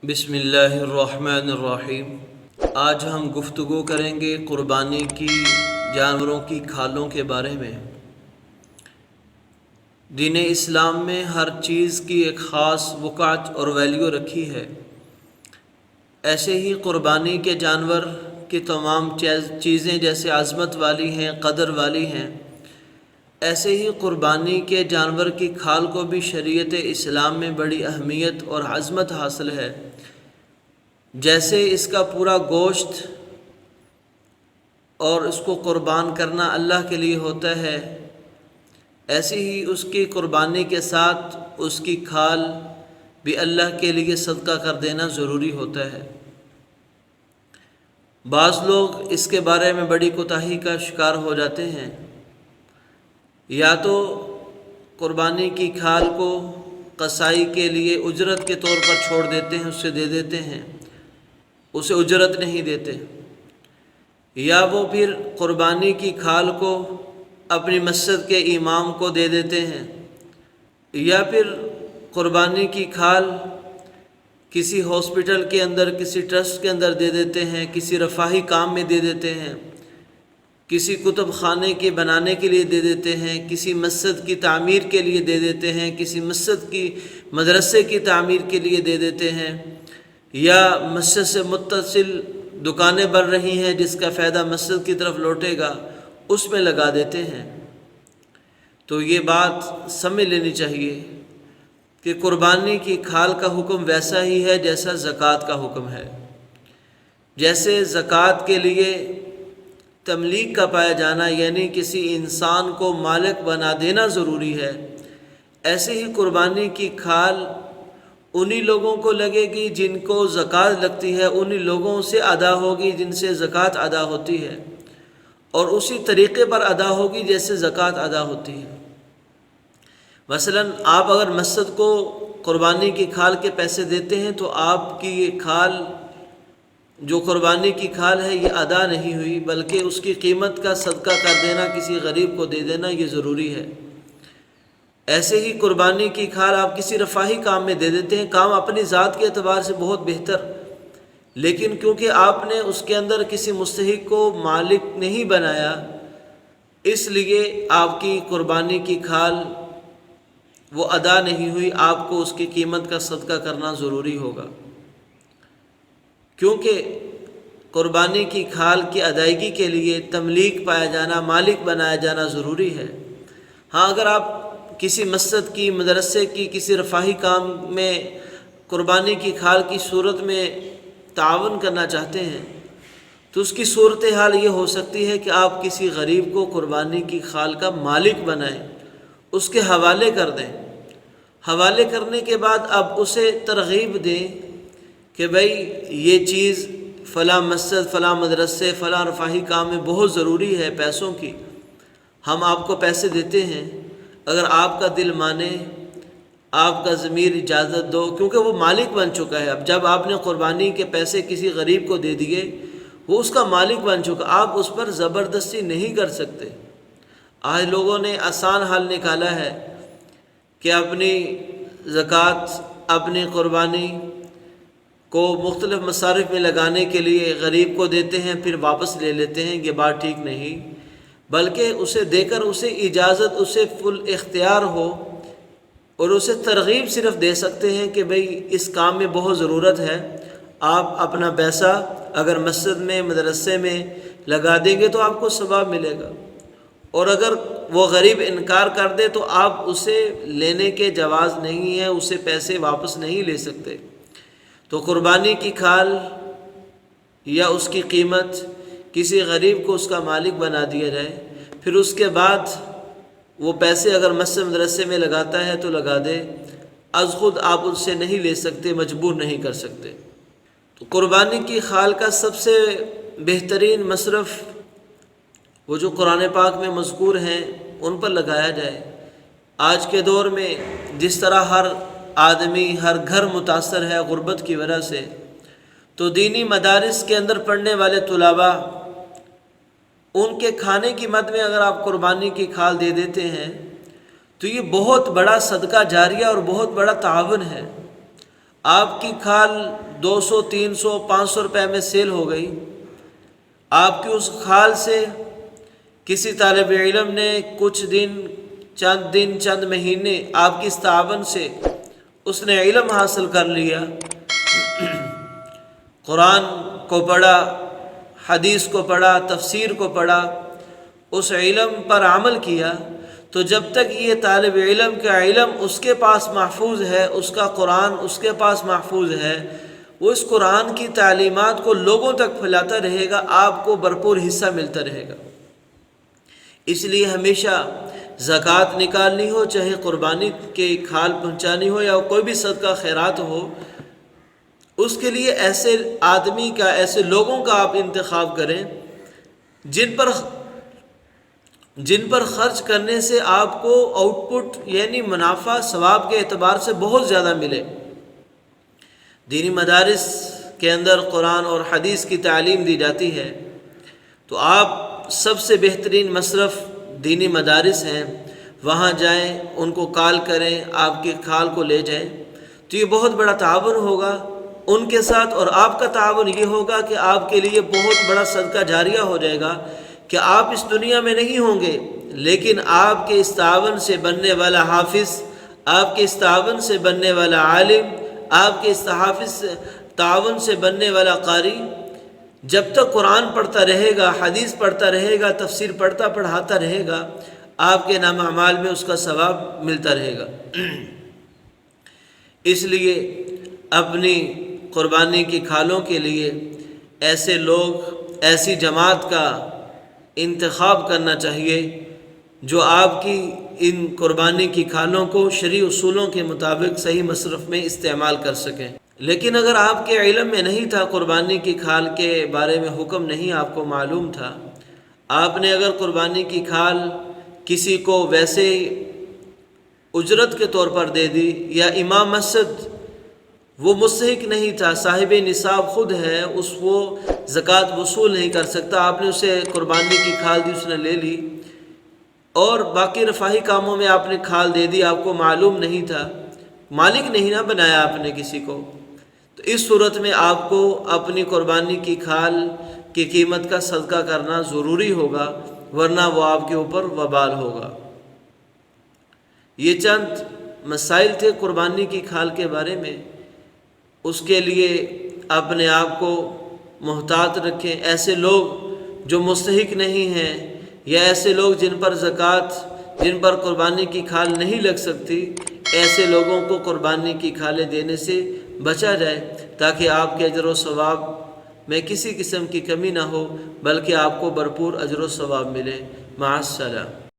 بسم اللہ الرحمن الرحیم۔ آج ہم گفتگو کریں گے قربانی کی جانوروں کی کھالوں کے بارے میں۔ دین اسلام میں ہر چیز کی ایک خاص وقعت اور ویلیو رکھی ہے۔ ایسے ہی قربانی کے جانور کی تمام چیزیں جیسے عظمت والی ہیں، قدر والی ہیں، ایسے ہی قربانی کے جانور کی کھال کو بھی شریعت اسلام میں بڑی اہمیت اور عظمت حاصل ہے۔ جیسے اس کا پورا گوشت اور اس کو قربان کرنا اللہ کے لیے ہوتا ہے، ایسے ہی اس کی قربانی کے ساتھ اس کی کھال بھی اللہ کے لیے صدقہ کر دینا ضروری ہوتا ہے۔ بعض لوگ اس کے بارے میں بڑی کوتاہی کا شکار ہو جاتے ہیں، یا تو قربانی کی کھال کو قصائی کے لیے اجرت کے طور پر چھوڑ دیتے ہیں، اسے دے دیتے ہیں، اسے اجرت نہیں دیتے، یا وہ پھر قربانی کی کھال کو اپنی مسجد کے امام کو دے دیتے ہیں، یا پھر قربانی کی کھال کسی ہاسپٹل کے اندر، کسی ٹرسٹ کے اندر دے دیتے ہیں، کسی رفاہی کام میں دے دیتے ہیں، کسی کتب خانے کے بنانے کے لیے دے دیتے ہیں، کسی مسجد کی تعمیر کے لیے دے دیتے ہیں، کسی مسجد کی مدرسے کی تعمیر کے لیے دے دیتے ہیں، یا مسجد سے متصل دکانیں بن رہی ہیں جس کا فائدہ مسجد کی طرف لوٹے گا، اس میں لگا دیتے ہیں۔ تو یہ بات سمجھ لینی چاہیے کہ قربانی کی کھال کا حکم ویسا ہی ہے جیسا زکوٰۃ کا حکم ہے۔ جیسے زکوٰۃ کے لیے تملیک کا پایا جانا یعنی کسی انسان کو مالک بنا دینا ضروری ہے، ایسے ہی قربانی کی کھال انہی لوگوں کو لگے گی جن کو زکوٰۃ لگتی ہے، انہی لوگوں سے ادا ہوگی جن سے زکوٰۃ ادا ہوتی ہے، اور اسی طریقے پر ادا ہوگی جیسے زکوٰۃ ادا ہوتی ہے۔ مثلا آپ اگر مسجد کو قربانی کی کھال کے پیسے دیتے ہیں تو آپ کی یہ کھال جو قربانی کی کھال ہے یہ ادا نہیں ہوئی، بلکہ اس کی قیمت کا صدقہ کر دینا، کسی غریب کو دے دینا، یہ ضروری ہے۔ ایسے ہی قربانی کی کھال آپ کسی رفاہی کام میں دے دیتے ہیں، کام اپنی ذات کے اعتبار سے بہت بہتر، لیکن کیونکہ آپ نے اس کے اندر کسی مستحق کو مالک نہیں بنایا، اس لیے آپ کی قربانی کی کھال وہ ادا نہیں ہوئی، آپ کو اس کی قیمت کا صدقہ کرنا ضروری ہوگا، کیونکہ قربانی کی کھال کی ادائیگی کے لیے تملیک پایا جانا، مالک بنایا جانا ضروری ہے۔ ہاں، اگر آپ کسی مسجد کی، مدرسے کی، کسی رفاہی کام میں قربانی کی کھال کی صورت میں تعاون کرنا چاہتے ہیں تو اس کی صورتحال یہ ہو سکتی ہے کہ آپ کسی غریب کو قربانی کی کھال کا مالک بنائیں، اس کے حوالے کر دیں۔ حوالے کرنے کے بعد اب اسے ترغیب دیں کہ بھائی یہ چیز فلاں مسجد، فلاں مدرسے، فلاں رفاہی کام میں بہت ضروری ہے پیسوں کی، ہم آپ کو پیسے دیتے ہیں، اگر آپ کا دل مانے، آپ کا ضمیر اجازت دو، کیونکہ وہ مالک بن چکا ہے۔ اب جب آپ نے قربانی کے پیسے کسی غریب کو دے دیے، وہ اس کا مالک بن چکا، آپ اس پر زبردستی نہیں کر سکتے۔ آج لوگوں نے آسان حل نکالا ہے کہ اپنی زکوٰۃ، اپنی قربانی کو مختلف مصارف میں لگانے کے لیے غریب کو دیتے ہیں، پھر واپس لے لیتے ہیں۔ یہ بات ٹھیک نہیں، بلکہ اسے دے کر اسے اجازت، اسے فل اختیار ہو، اور اسے ترغیب صرف دے سکتے ہیں کہ بھئی اس کام میں بہت ضرورت ہے، آپ اپنا پیسہ اگر مسجد میں، مدرسے میں لگا دیں گے تو آپ کو ثواب ملے گا، اور اگر وہ غریب انکار کر دے تو آپ اسے لینے کے جواز نہیں ہے، اسے پیسے واپس نہیں لے سکتے۔ تو قربانی کی کھال یا اس کی قیمت کسی غریب کو اس کا مالک بنا دیا جائے، پھر اس کے بعد وہ پیسے اگر مسجد مدرسے میں لگاتا ہے تو لگا دے، از خود آپ ان سے نہیں لے سکتے، مجبور نہیں کر سکتے۔ تو قربانی کی کھال کا سب سے بہترین مصرف وہ جو قرآن پاک میں مذکور ہیں ان پر لگایا جائے۔ آج کے دور میں جس طرح ہر آدمی، ہر گھر متاثر ہے غربت کی وجہ سے، تو دینی مدارس کے اندر پڑھنے والے طلباء، ان کے کھانے کی مد میں اگر آپ قربانی کی کھال دے دیتے ہیں تو یہ بہت بڑا صدقہ جاریہ اور بہت بڑا تعاون ہے۔ آپ کی کھال 200 300 500 روپے میں سیل ہو گئی، آپ کی اس کھال سے کسی طالب علم نے کچھ دن چند مہینے آپ کی اس تعاون سے اس نے علم حاصل کر لیا، قرآن کو پڑھا، حدیث کو پڑھا، تفسیر کو پڑھا، اس علم پر عمل کیا، تو جب تک یہ طالب علم کا علم اس کے پاس محفوظ ہے، اس کا قرآن اس کے پاس محفوظ ہے، وہ اس قرآن کی تعلیمات کو لوگوں تک پھیلاتا رہے گا، آپ کو بھرپور حصہ ملتا رہے گا۔ اس لیے ہمیشہ زکوٰۃ نکالنی ہو، چاہے قربانی کے کھال پہنچانی ہو یا کوئی بھی صدقہ خیرات ہو، اس کے لیے ایسے آدمی کا، ایسے لوگوں کا آپ انتخاب کریں جن پر خرچ کرنے سے آپ کو آؤٹ پٹ یعنی منافع ثواب کے اعتبار سے بہت زیادہ ملے۔ دینی مدارس کے اندر قرآن اور حدیث کی تعلیم دی جاتی ہے، تو آپ سب سے بہترین مصرف دینی مدارس ہیں، وہاں جائیں، ان کو کال کریں، آپ کی کھال کو لے جائیں، تو یہ بہت بڑا تعاون ہوگا ان کے ساتھ، اور آپ کا تعاون یہ ہوگا کہ آپ کے لیے بہت بڑا صدقہ جاریہ ہو جائے گا کہ آپ اس دنیا میں نہیں ہوں گے، لیکن آپ کے اس تعاون سے بننے والا حافظ، آپ کے اس تعاون سے بننے والا عالم، آپ کے اس تعاون سے بننے والا قاری، جب تک قرآن پڑھتا رہے گا، حدیث پڑھتا رہے گا، تفسیر پڑھاتا رہے گا، آپ کے نام اعمال میں اس کا ثواب ملتا رہے گا۔ اس لیے اپنی قربانی کی کھالوں کے لیے ایسے لوگ، ایسی جماعت کا انتخاب کرنا چاہیے جو آپ کی ان قربانی کی کھالوں کو شرعی اصولوں کے مطابق صحیح مصرف میں استعمال کر سکیں۔ لیکن اگر آپ کے علم میں نہیں تھا، قربانی کی کھال کے بارے میں حکم نہیں آپ کو معلوم تھا، آپ نے اگر قربانی کی کھال کسی کو ویسے اجرت کے طور پر دے دی، یا امام مسجد وہ مستحق نہیں تھا، صاحب نصاب خود ہے، وہ زکوٰۃ وصول نہیں کر سکتا، آپ نے اسے قربانی کی کھال دی، اس نے لے لی، اور باقی رفاہی کاموں میں آپ نے کھال دے دی، آپ کو معلوم نہیں تھا، مالک نہیں نہ بنایا آپ نے کسی کو، تو اس صورت میں آپ کو اپنی قربانی کی کھال کی قیمت کا صدقہ کرنا ضروری ہوگا، ورنہ وہ آپ کے اوپر وبال ہوگا۔ یہ چند مسائل تھے قربانی کی کھال کے بارے میں، اس کے لیے اپنے آپ کو محتاط رکھیں۔ ایسے لوگ جو مستحق نہیں ہیں، یا ایسے لوگ جن پر قربانی کی کھال نہیں لگ سکتی، ایسے لوگوں کو قربانی کی کھالیں دینے سے بچا جائے، تاکہ آپ کے اجر و ثواب میں کسی قسم کی کمی نہ ہو، بلکہ آپ کو بھرپور اجر و ثواب ملے۔ مع السلامہ۔